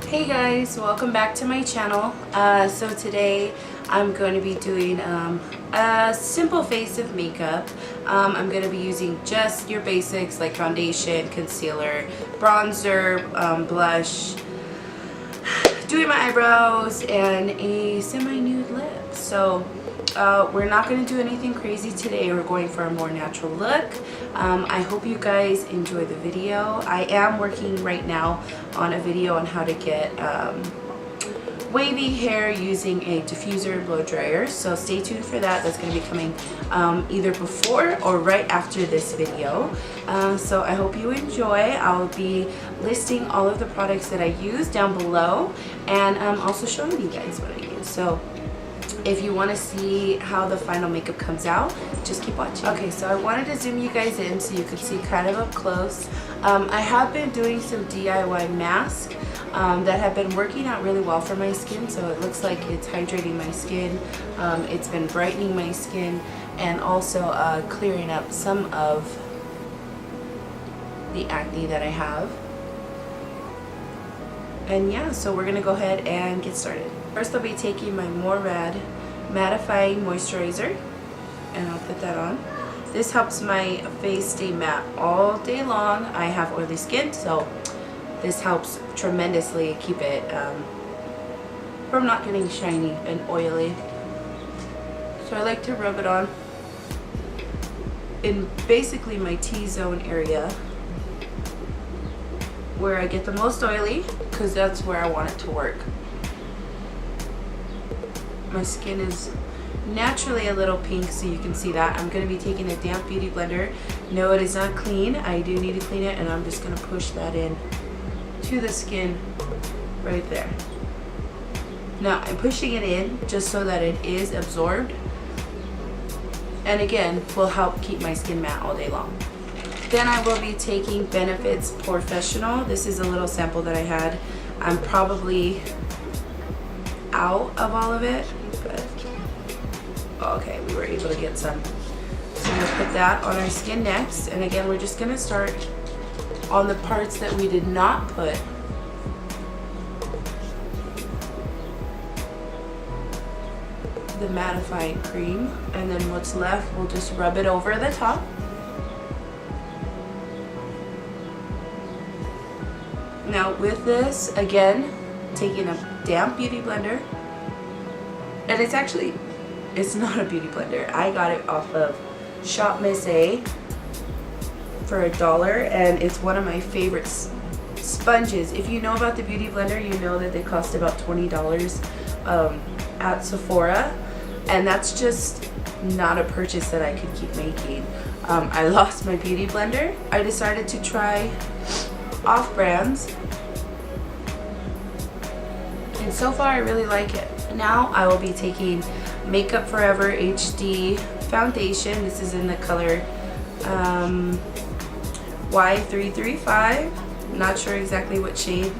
Hey guys, welcome back to my channel. So today I'm going to be doing a simple face of makeup. I'm going to be using just your basics like foundation, concealer, bronzer, blush, doing my eyebrows, and a semi-nude lip. So we're not going to do anything crazy today. We're going for a more natural look. I hope you guys enjoy the video. I am working right now on a video on how to get wavy hair using a diffuser blow dryer, so stay tuned for that. That's going to be coming either before or right after this video. So I hope you enjoy. I'll be listing all of the products that I use down below, and also showing you guys what I use. So if you want to see how the final makeup comes out, just keep watching. Okay, so I wanted to zoom you guys in so you could see kind of up close. I have been doing some DIY masks that have been working out really well for my skin. So it looks like it's hydrating my skin, it's been brightening my skin, and also clearing up some of the acne that I have. And yeah, so we're gonna go ahead and get started. First I'll be taking my More Red mattifying moisturizer, and I'll put that on. This helps my face stay matte all day long. I have oily skin, so this helps tremendously keep it from not getting shiny and oily. So I like to rub it on in basically my T-zone area where I get the most oily, because that's where I want it to work. My skin is naturally a little pink, so you can see that. I'm going to be taking a damp beauty blender. No, it is not clean. I do need to clean it, and I'm just going to push that in to the skin right there. Now I'm pushing it in just so that it is absorbed, and again will help keep my skin matte all day long. Then I will be taking Benefit's Professional. This is a little sample that I had. I'm probably out of all of it, but okay, we were able to get some. So I'm going to put that on our skin next, and again we're just going to start on the parts that we did not put the mattifying cream, and then what's left we'll just rub it over the top. Now with this, again, taking a damp beauty blender, and it's not a beauty blender. I got it off of Shop Miss A for $1, and it's one of my favorite sponges. If you know about the beauty blender, you know that they cost about $20 at Sephora, and that's just not a purchase that I could keep making. I lost my beauty blender. I decided to try off-brands, and so far I really like it. Now I will be taking Makeup Forever HD foundation. This is in the color Y335. Not sure exactly what shade,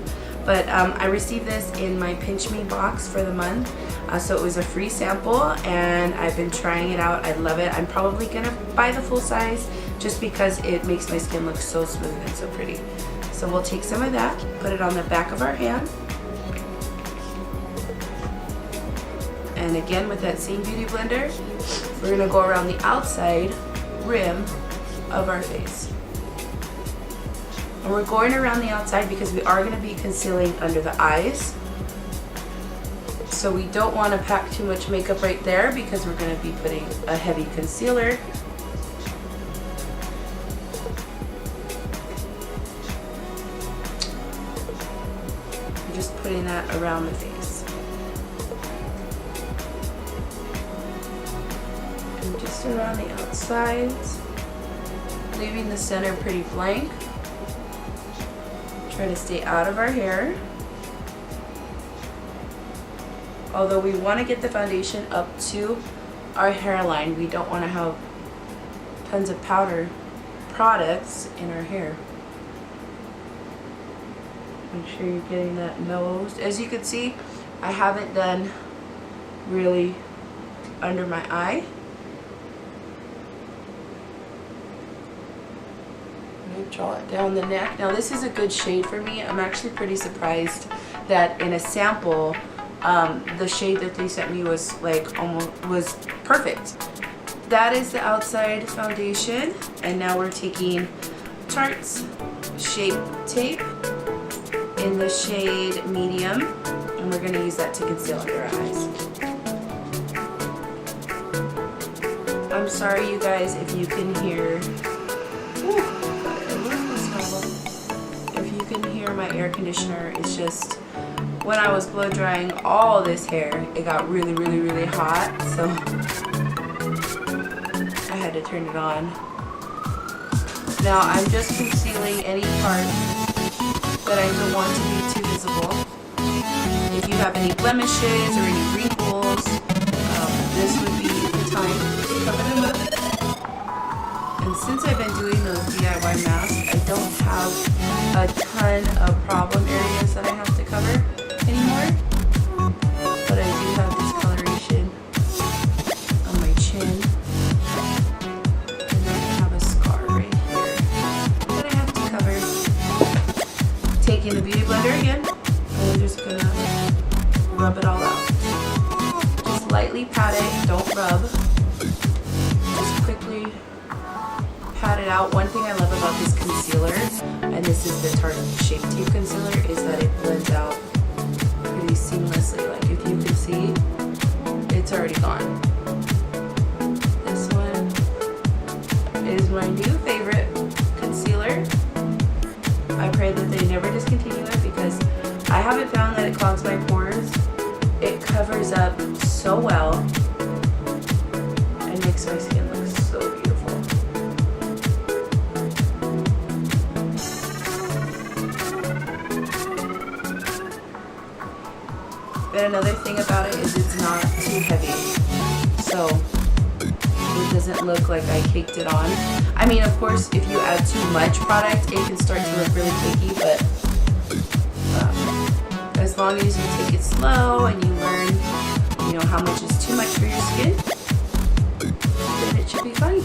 but I received this in my Pinch Me box for the month, so it was a free sample, and I've been trying it out. I love it. I'm probably gonna buy the full size just because it makes my skin look so smooth and so pretty. So we'll take some of that, put it on the back of our hand, and again with that same beauty blender, we're gonna go around the outside rim of our face. And we're going around the outside because we are gonna be concealing under the eyes. So we don't wanna pack too much makeup right there because we're gonna be putting a heavy concealer. Just putting that around the face. And just around the outsides, leaving the center pretty blank. Try to stay out of our hair. Although we want to get the foundation up to our hairline, we don't want to have tons of powder products in our hair. Make sure you're getting that nose. As you can see, I haven't done really under my eye. I'm going to draw it down the neck. Now this is a good shade for me. I'm actually pretty surprised that in a sample, the shade that they sent me was like was perfect. That is the outside foundation, and now we're taking Tarte's Shape Tape in the shade medium, and we're going to use that to conceal under our eyes. I'm sorry you guys if you can hear, if you can hear my air conditioner. It's just when I was blow drying all this hair, it got really, really, really hot, so I had to turn it on. Now I'm just concealing any part that I don't want to be too visible. If you have any blemishes or any wrinkles, this would be the time to cover them up. And since I've been doing those DIY masks, I don't have a ton of problem areas that I have to cover anymore. But I do have discoloration on my chin. And then I have a scar right here that I have to cover. Taking the Beauty Blender again, and we're just gonna rub it all out. Just lightly pat it, don't rub. Just quickly pat it out. One thing I love about this concealer, and this is the Tarte Shape Tape concealer, is that it blends out pretty seamlessly. Like if you can see, it's already gone. This one is my new favorite concealer. I pray that they never discontinue it because I haven't found that it clogs my pores. It covers up so well and makes my skin look so beautiful. And another thing about it is it's not too heavy, so it doesn't look like I caked it on. I mean, of course, if you add too much product, it can start to look really cakey, but as long as you take it slow and you learn, you know, how much is too much for your skin, then it should be fine.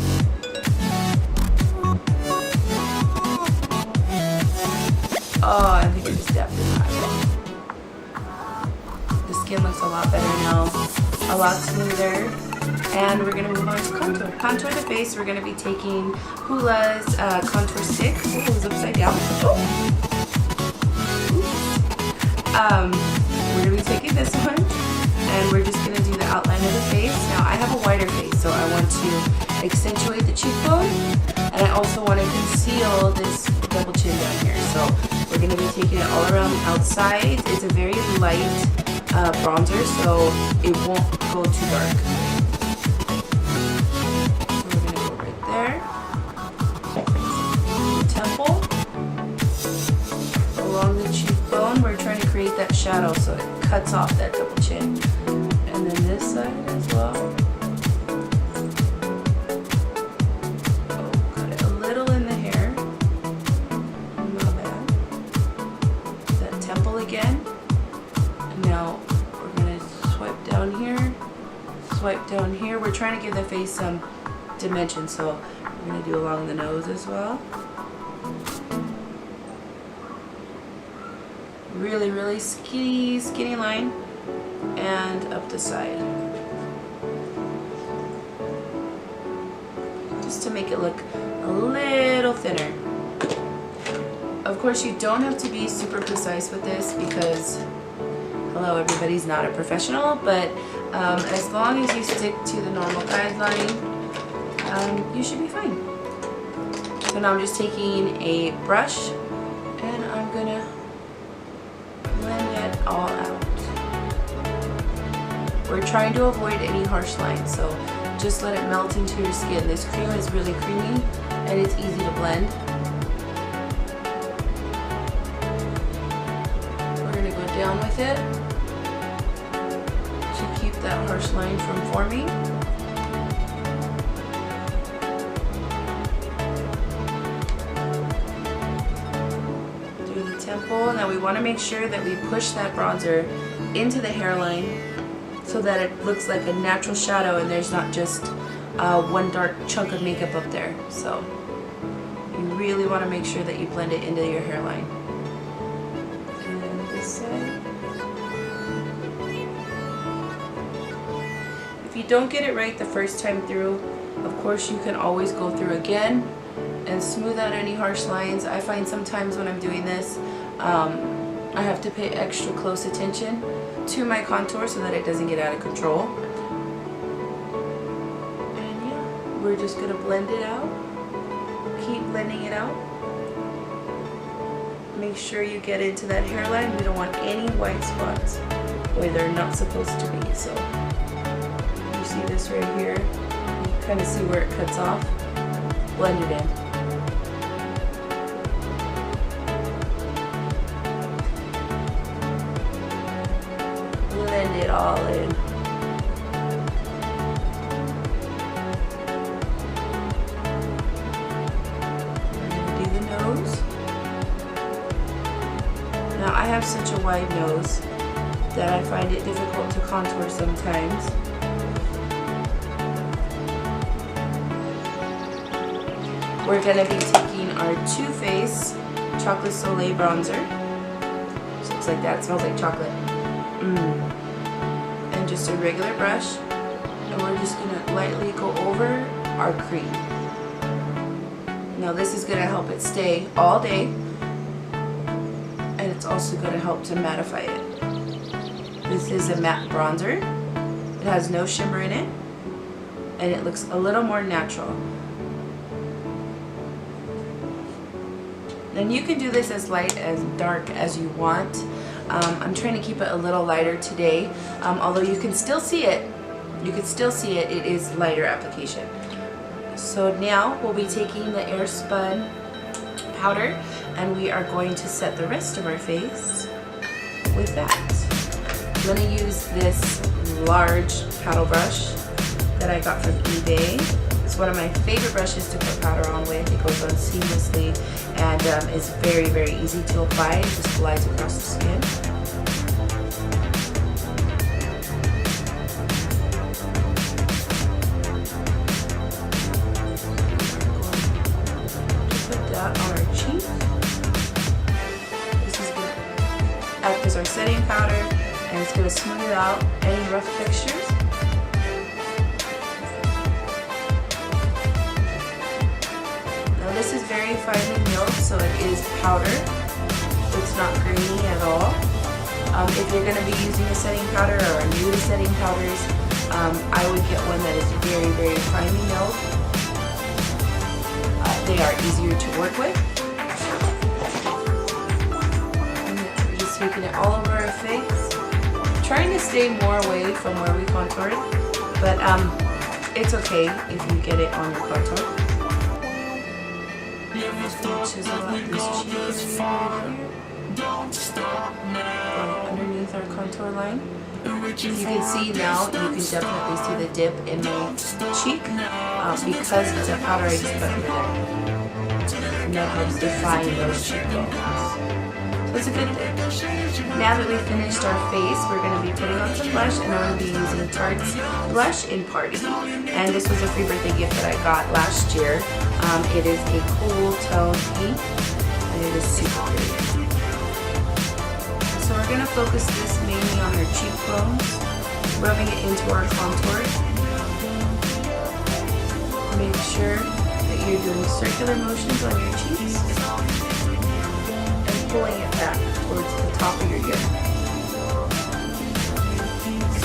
Oh, I think I just dabbed in my eyeball. The skin looks a lot better now, a lot smoother. And we're going to move on to contour. Contour the face, we're going to be taking Hula's contour stick. Oh, it was upside down. We're going to be taking this one, and we're just going to do the outline of the face. Now, I have a wider face, so I want to accentuate the cheekbone, and I also want to conceal this double chin down here. So we're going to be taking it all around the outside. It's a very light bronzer, so it won't go too dark. We're trying to create that shadow so it cuts off that double chin. And then this side as well. Oh, cut it a little in the hair. Not bad. That temple again. And now we're going to swipe down here. Swipe down here. We're trying to give the face some dimension, so we're going to do along the nose as well. Really, really skinny line, and up the side, just to make it look a little thinner. Of course, you don't have to be super precise with this because, hello, everybody's not a professional, but as long as you stick to the normal guideline, you should be fine. So now I'm just taking a brush, and I'm gonna blend it all out. We're trying to avoid any harsh lines, so just let it melt into your skin. This cream is really creamy and it's easy to blend. We're going to go down with it to keep that harsh line from forming. And then we want to make sure that we push that bronzer into the hairline so that it looks like a natural shadow and there's not just one dark chunk of makeup up there. So you really want to make sure that you blend it into your hairline. And this side. If you don't get it right the first time through, of course you can always go through again and smooth out any harsh lines. I find sometimes when I'm doing this, I have to pay extra close attention to my contour so that it doesn't get out of control. And yeah, we're just gonna blend it out. Keep blending it out. Make sure you get into that hairline. We don't want any white spots where they're not supposed to be. So you see this right here? You kind of see where it cuts off. Blend it in. Blend it all in. Do the nose. Now I have such a wide nose that I find it difficult to contour sometimes. We're going to be taking our Too Faced Chocolate Soleil Bronzer. So looks like that. It smells like chocolate. And just a regular brush. And we're just going to lightly go over our cream. Now this is going to help it stay all day. And it's also going to help to mattify it. This is a matte bronzer. It has no shimmer in it. And it looks a little more natural. And you can do this as light as dark as you want. I'm trying to keep it a little lighter today, although you can still see it. You can still see it. It is lighter application. So now we'll be taking the air spun powder, and we are going to set the rest of our face with that. I'm going to use this large paddle brush that I got from eBay. It's one of my favorite brushes to put powder on with. It goes on seamlessly and is very, very easy to apply. It just glides across the skin. Put that on our cheek. This is going to act as our setting powder, and it's going to smooth out any rough textures. This is very finely milled, so it is powder. It's not grainy at all. If you're going to be using a setting powder or are new to setting powders, I would get one that is very, very finely milled. They are easier to work with. And we're just taking it all over our face. Trying to stay more away from where we contoured, but it's okay if you get it on your contour. Chisel out this cheek right here. Underneath our contour line. You can see now, you can definitely see the dip in my cheek because it's a powder I just put in there. And that helps define those cheekbones. So it's a good thing. Now that we've finished our face, we're going to be putting on some blush, and I'm going to be using Tarte's blush in Party. And this was a free birthday gift that I got last year. It is a cool tone pink, and it is super pretty. So we're going to focus this mainly on our cheekbones, rubbing it into our contour. Make sure that you're doing circular motions on your cheeks and pulling it back towards the top of your ear.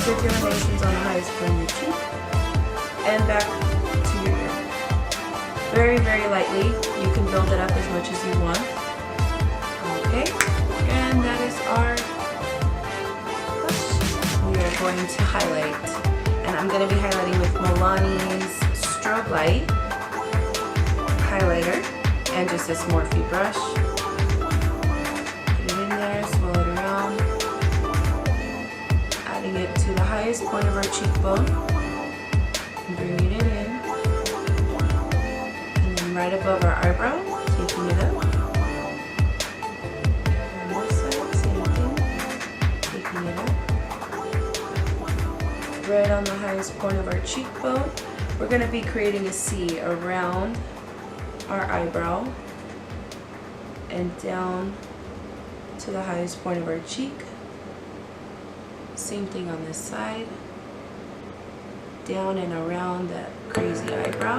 Circular motions on the highest point of your cheek and back to your ear. Very, very lightly. You can build it up as much as you want. Okay, and that is our blush. We are going to highlight, and I'm going to be highlighting with Milani's Strobe Light highlighter and just this Morphe brush. Put it in there, swirl it around, adding it to the highest point of our cheekbone, and bringing it in. Right above our eyebrow, taking it up. On this side, same thing, taking it up. Right on the highest point of our cheekbone, we're going to be creating a C around our eyebrow and down to the highest point of our cheek. Same thing on this side. down and around that crazy eyebrow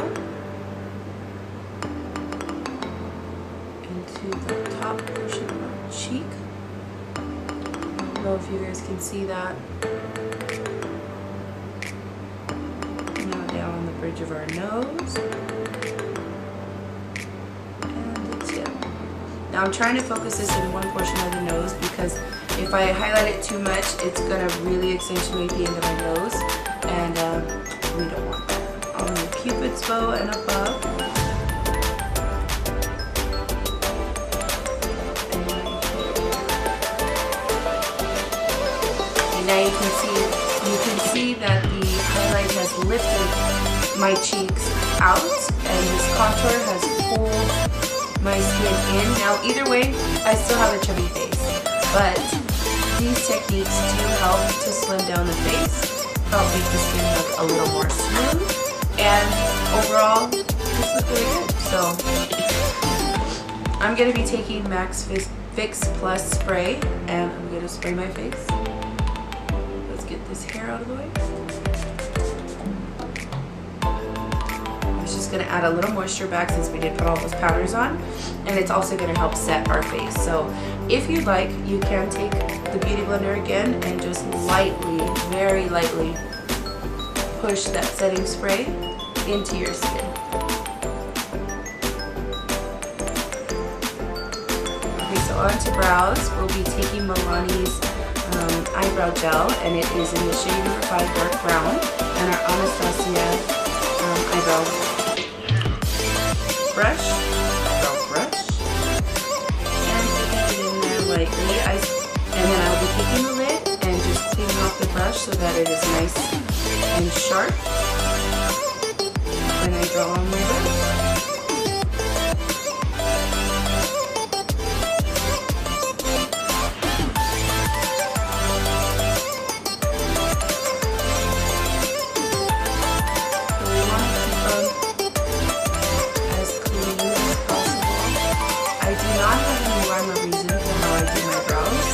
into the top portion of our cheek. I don't know if you guys can see that. Now down on the bridge of our nose and the tip. Now I'm trying to focus this in one portion of the nose because if I highlight it too much, it's going to really accentuate the end of my nose, and we don't want that. On the Cupid's bow and above. And now you can see that the highlight has lifted my cheeks out, and this contour has pulled my skin in. Now either way, I still have a chubby face, but these techniques do help to slim down the face, help make the skin look a little more smooth, and overall, this looks really good. So, I'm going to be taking Max Fix Plus spray, and I'm going to spray my face. Let's get this hair out of the way. I'm just going to add a little moisture back since we did put all those powders on, and it's also going to help set our face. So, if you'd like, you can take the Beauty Blender again and just lightly, very lightly push that setting spray into your skin. Okay, so on to brows. We'll be taking Milani's eyebrow gel, and it is in the shade number 5 dark brown, and our Anastasia eyebrow brush. Lightly, and then I'll be taking the lid and just cleaning off the brush so that it is nice and sharp when I draw on my lips. So we want to keep them as clean as possible. I do not have any rhyme or reason for how I do my brows.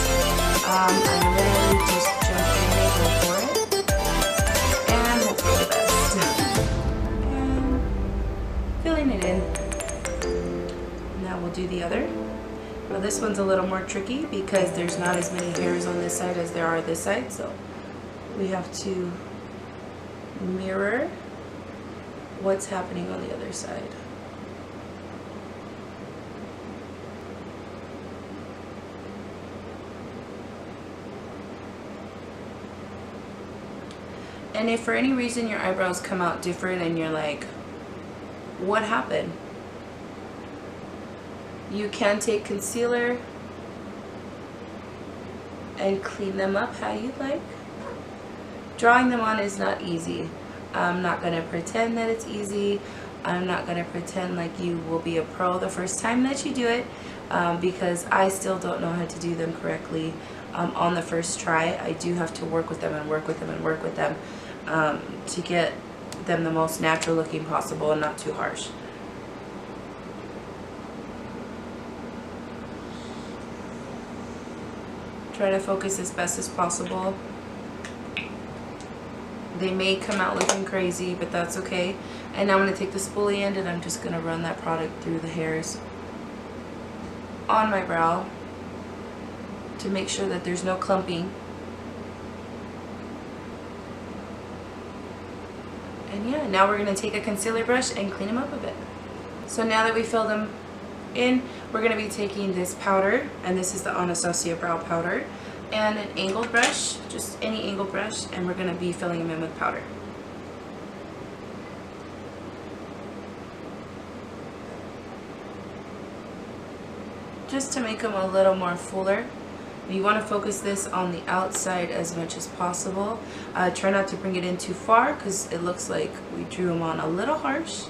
I literally just jump in and go for it, and hope for the best. And filling it in. Now we'll do the other. Now this one's a little more tricky because there's not as many hairs on this side as there are this side, so we have to mirror what's happening on the other side. And if for any reason your eyebrows come out different and you're like, what happened? You can take concealer and clean them up how you'd like. Drawing them on is not easy. I'm not going to pretend that it's easy. I'm not going to pretend like you will be a pro the first time that you do it, because I still don't know how to do them correctly on the first try. I do have to work with them and work with them and work with them to get them the most natural looking possible and not too harsh. Try to focus as best as possible. They may come out looking crazy, but that's okay. And now I'm going to take the spoolie end and I'm just going to run that product through the hairs on my brow to make sure that there's no clumping. And yeah, now we're going to take a concealer brush and clean them up a bit. So now that we fill them in, we're going to be taking this powder, and this is the Anastasia brow powder, and an angled brush, just any angled brush, and we're going to be filling them in with powder. Just to make them a little more fuller. You want to focus this on the outside as much as possible. Try not to bring it in too far because it looks like we drew them on a little harsh.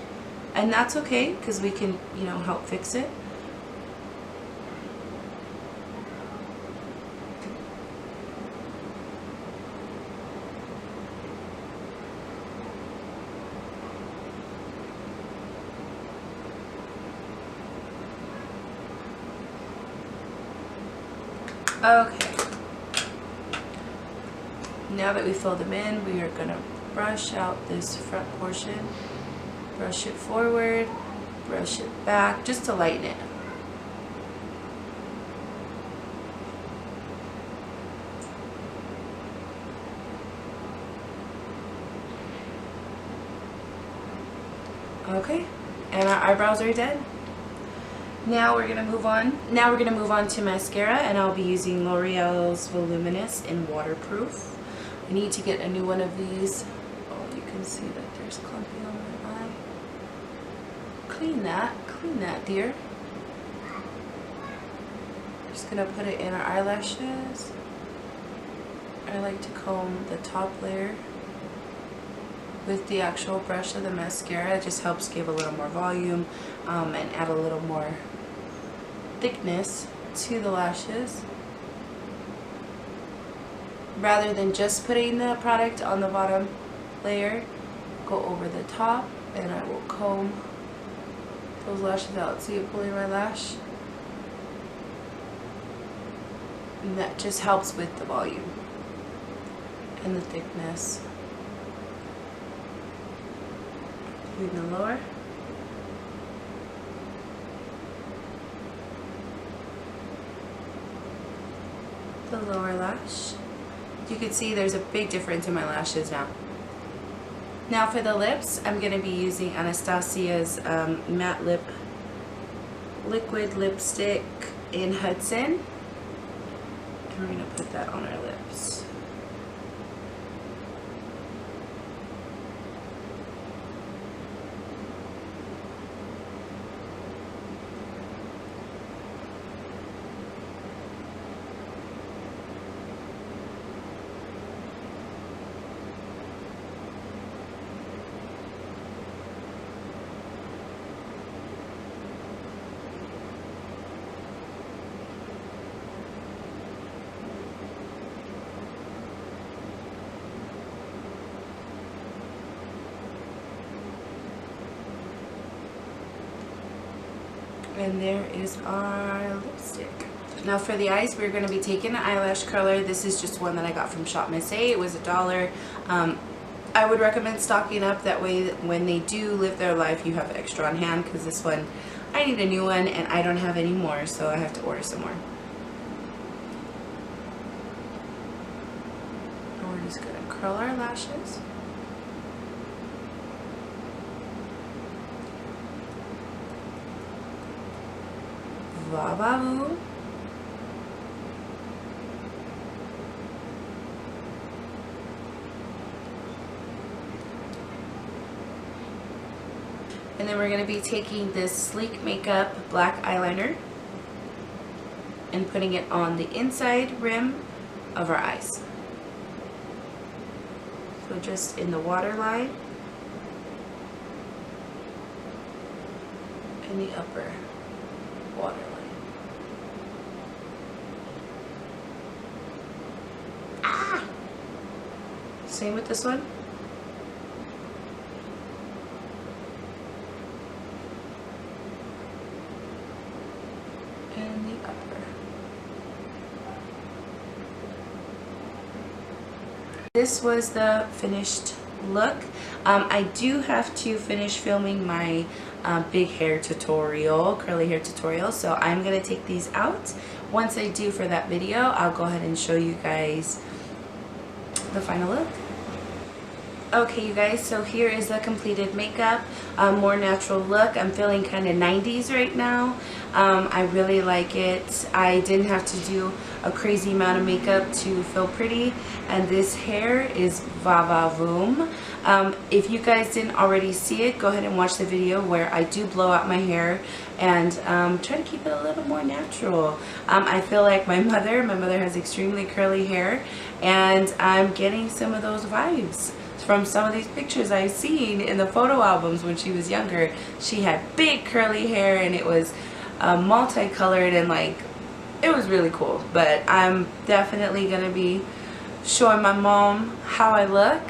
And that's okay because we can, you know, help fix it. Okay, now that we filled them in, we are going to brush out this front portion, brush it forward, brush it back, just to lighten it. Okay, and our eyebrows are done. Now we're gonna move on. Now we're gonna move on to mascara, and I'll be using L'Oreal's Voluminous in Waterproof. I need to get a new one of these. Oh, you can see that there's clumping on my eye. Clean that, dear. Just gonna put it in our eyelashes. I like to comb the top layer with the actual brush of the mascara. It just helps give a little more volume and add a little more thickness to the lashes, rather than just putting the product on the bottom layer. Go over the top, and I will comb those lashes out. See it pulling my lash? And that just helps with the volume and the thickness. In the lower. The lower lash. You can see there's a big difference in my lashes now. Now for the lips, I'm going to be using Anastasia's matte lip liquid lipstick in Hudson. And we're going to put that on our lips. And there is our lipstick. Now for the eyes, we're going to be taking the eyelash curler. This is just one that I got from Shop Miss A. It was $1. I would recommend stocking up, that way that when they do live their life, you have extra on hand, because this one, I need a new one and I don't have any more, so I have to order some more. And we're just going to curl our lashes. Va-va-voo. And then we're going to be taking this Sleek Makeup black eyeliner and putting it on the inside rim of our eyes. So just in the waterline and the upper waterline. Same with this one. And the upper. This was the finished look. I do have to finish filming my big hair tutorial, curly hair tutorial, so I'm gonna take these out. Once I do for that video, I'll go ahead and show you guys the final look. Okay, you guys, so here is the completed makeup, more natural look. I'm feeling kind of 90s right now. I really like it. I didn't have to do a crazy amount of makeup to feel pretty, and this hair is va-va-voom. If you guys didn't already see it, go ahead and watch the video where I do blow out my hair and try to keep it a little more natural. I feel like my mother has extremely curly hair, and I'm getting some of those vibes from some of these pictures I've seen in the photo albums when she was younger. She had big curly hair and it was multicolored, and like, it was really cool. But I'm definitely gonna be showing my mom how I look.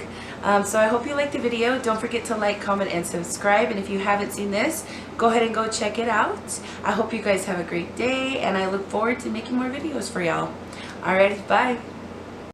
So I hope you liked the video. Don't forget to like, comment, and subscribe. And if you haven't seen this, go ahead and go check it out. I hope you guys have a great day, and I look forward to making more videos for y'all. Alright, bye.